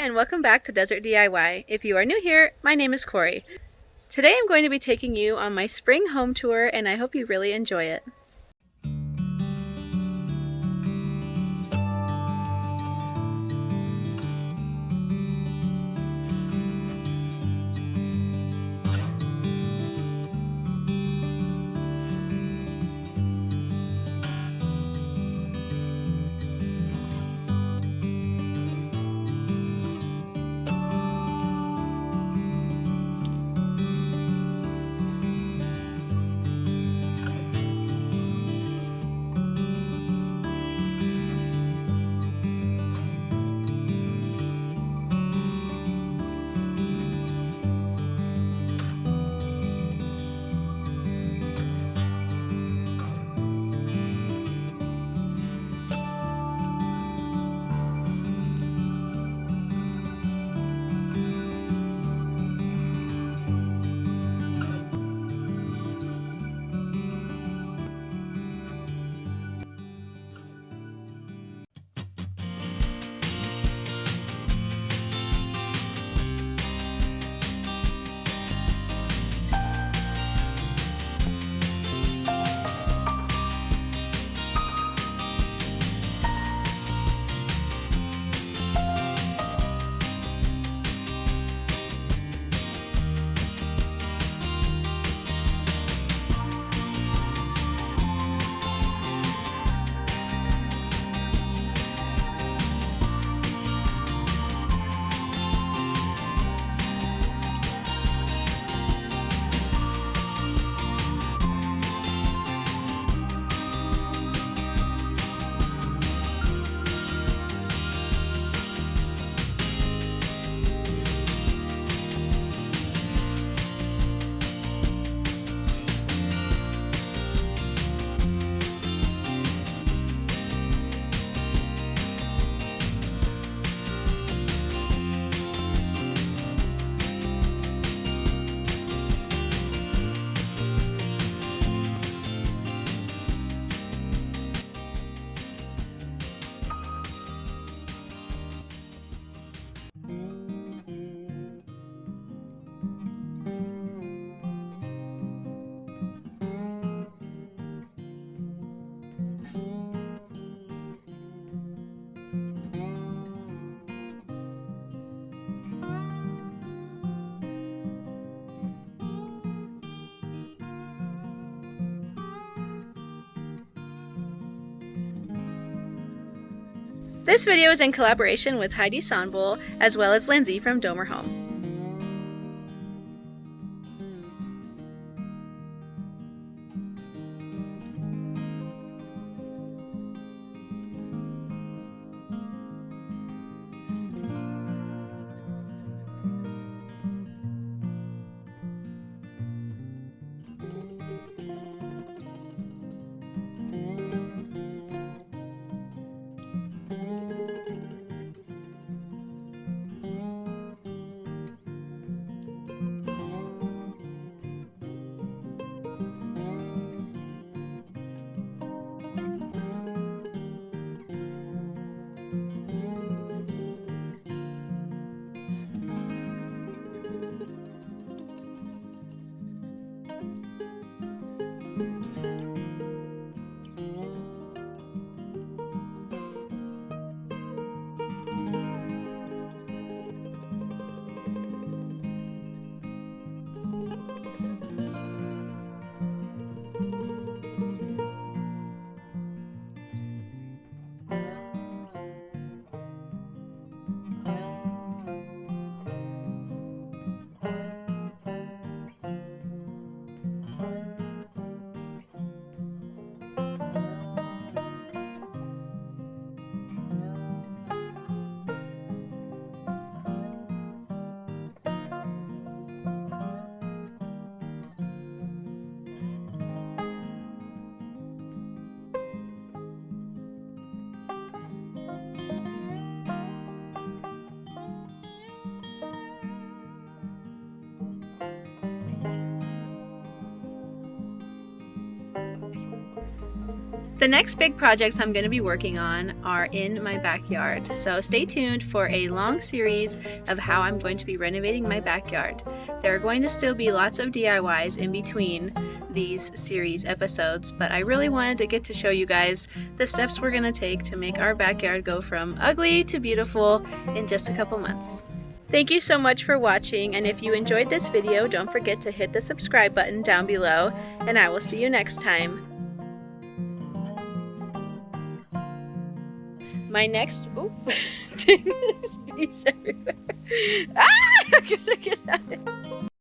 and welcome back to Desert DIY. If you are new here, my name is Corey. Today I'm going to be taking you on my spring home tour and I hope you really enjoy it. This video is in collaboration with Heidi Sonbull as well as Lindsay from Domer Home. The next big projects I'm going to be working on are in my backyard, so stay tuned for a long series of how I'm going to be renovating my backyard. There are going to still be lots of DIYs in between these series episodes, but I really wanted to get to show you guys the steps we're going to take to make our backyard go from ugly to beautiful in just a couple months. Thank you so much for watching, and if you enjoyed this video, don't forget to hit the subscribe button down below, and I will see you next time. My next, oh, there's bees everywhere. Ah, I gotta get out of here.